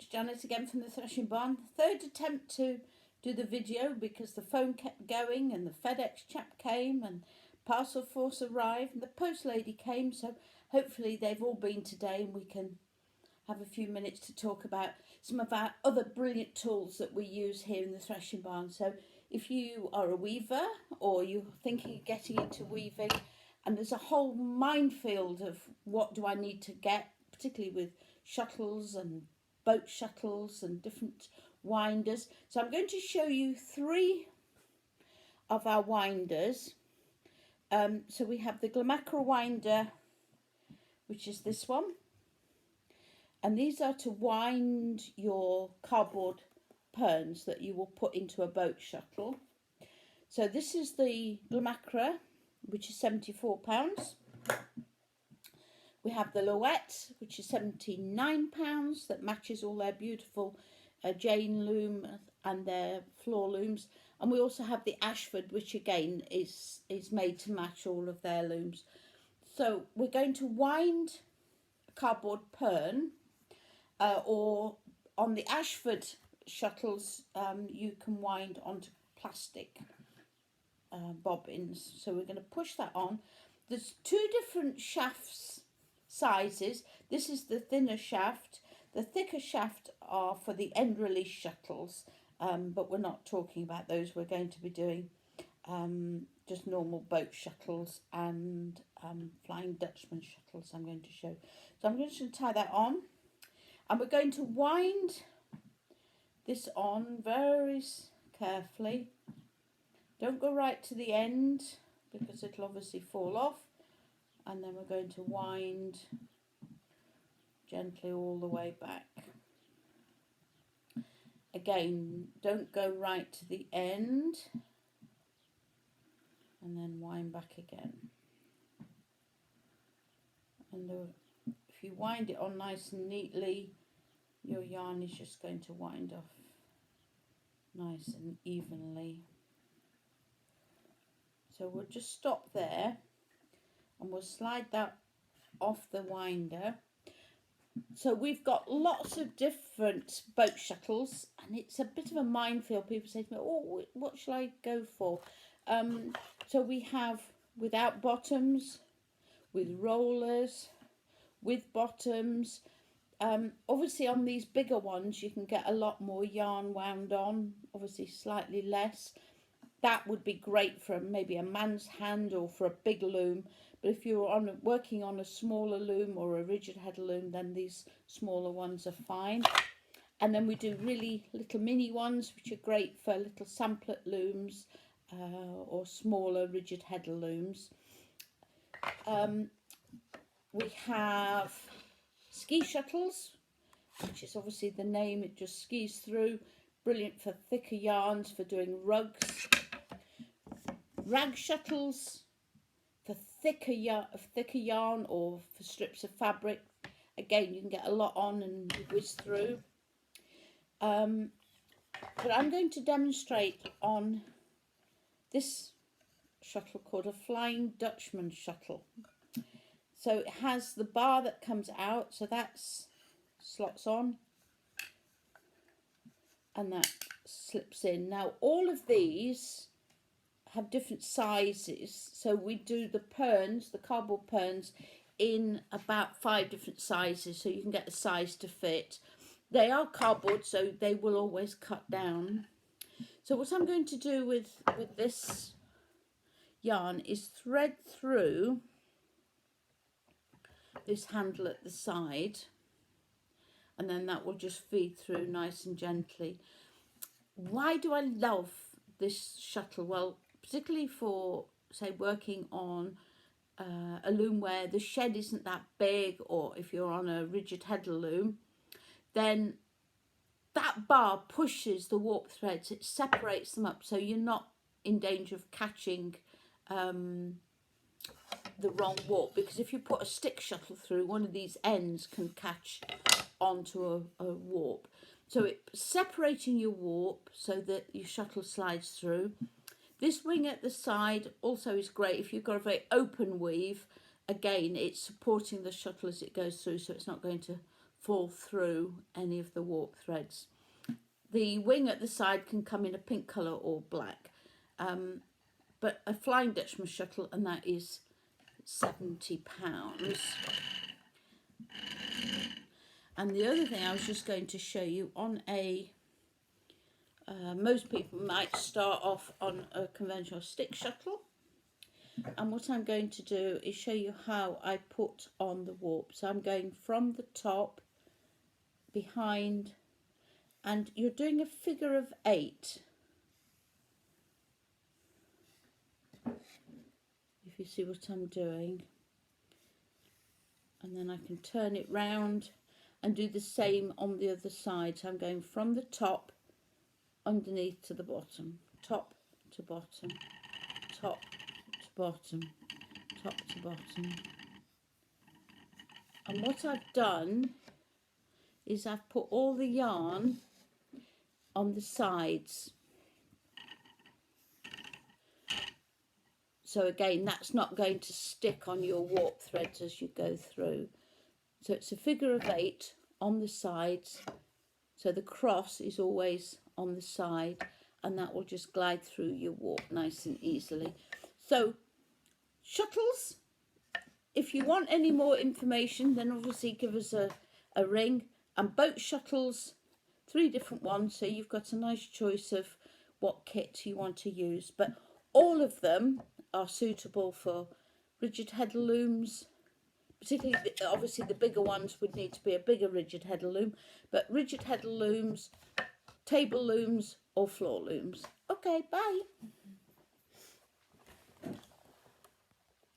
it's Janet again from the Threshing Barn. Third attempt to do the video because the phone kept going and the FedEx chap came and parcel force arrived and the post lady came, so hopefully they've all been today and we can have a few minutes to talk about some of our other brilliant tools that we use here in the Threshing Barn. So if you are a weaver or you're thinking of getting into weaving, and there's a whole minefield of what do I need to get, particularly with shuttles and boat shuttles and different winders. So I'm going to show you 3 of our winders. So we have the Glamacra winder, which is this one. And these are to wind your cardboard pirns that you will put into a boat shuttle. So this is the Glamacra, which is £74. We have the Louette, which is £79, that matches all their beautiful Jane loom and their floor looms. And we also have the Ashford, which again is made to match all of their looms. So we're going to wind a cardboard pirn, or on the Ashford shuttles, you can wind onto plastic bobbins. So we're going to push that on. There's 2 different shafts sizes. This is the thinner shaft. The thicker shaft are for the end release shuttles, but we're not talking about those. We're going to be doing just normal boat shuttles and Flying Dutchman shuttles I'm going to show. So I'm just going to tie that on, and we're going to wind this on very carefully. Don't go right to the end because it'll obviously fall off, and then we're going to wind gently all the way back. Again, don't go right to the end, and then wind back again. And if you wind it on nice and neatly, your yarn is just going to wind off nice and evenly. So we'll just stop there and we'll slide that off the winder. So we've got lots of different boat shuttles, and it's a bit of a minefield. People say to me, oh, what shall I go for? So we have without bottoms, with rollers, with bottoms. Obviously on these bigger ones you can get a lot more yarn wound on, obviously slightly less. That would be great for maybe a man's hand or for a big loom. But if you're working on a smaller loom or a rigid head loom, then these smaller ones are fine. And then we do really little mini ones, which are great for little samplet looms or smaller rigid head looms. We have ski shuttles, which is obviously the name, it just skis through. Brilliant for thicker yarns, for doing rugs. Rag shuttles for thicker yarn or for strips of fabric. Again, you can get a lot on and whiz through. But I'm going to demonstrate on this shuttle called a Flying Dutchman shuttle. So it has the bar that comes out, so that's slots on and that slips in. Now all of these have different sizes, so we do the pirns, the cardboard pirns, in about 5 different sizes, so you can get the size to fit. They are cardboard, so they will always cut down. So what I'm going to do with this yarn is thread through this handle at the side, and then that will just feed through nice and gently. Why do I love this shuttle? Well, particularly for, say, working on a loom where the shed isn't that big, or if you're on a rigid header loom, then that bar pushes the warp threads, it separates them up, so you're not in danger of catching the wrong warp, because if you put a stick shuttle through, one of these ends can catch onto a warp. So it's separating your warp so that your shuttle slides through. This wing at the side also is great if you've got a very open weave. Again, it's supporting the shuttle as it goes through, so it's not going to fall through any of the warp threads. The wing at the side can come in a pink colour or black, but a Flying Dutchman shuttle, and that is £70. And the other thing I was just going to show you on a, most people might start off on a conventional stick shuttle. And what I'm going to do is show you how I put on the warp. So I'm going from the top, behind, and you're doing a figure of 8. If you see what I'm doing. And then I can turn it round and do the same on the other side. So I'm going from the top, underneath to the bottom, top to bottom, top to bottom, top to bottom. And what I've done is I've put all the yarn on the sides. So again, that's not going to stick on your warp threads as you go through. So it's a figure of 8 on the sides. So the cross is always on the side, and that will just glide through your warp nice and easily. So shuttles, if you want any more information, then obviously give us a ring. And boat shuttles, 3 different ones, so you've got a nice choice of what kit you want to use. But all of them are suitable for rigid header looms, particularly obviously the bigger ones would need to be a bigger rigid header loom, but rigid header looms, table looms or floor looms. Okay, bye.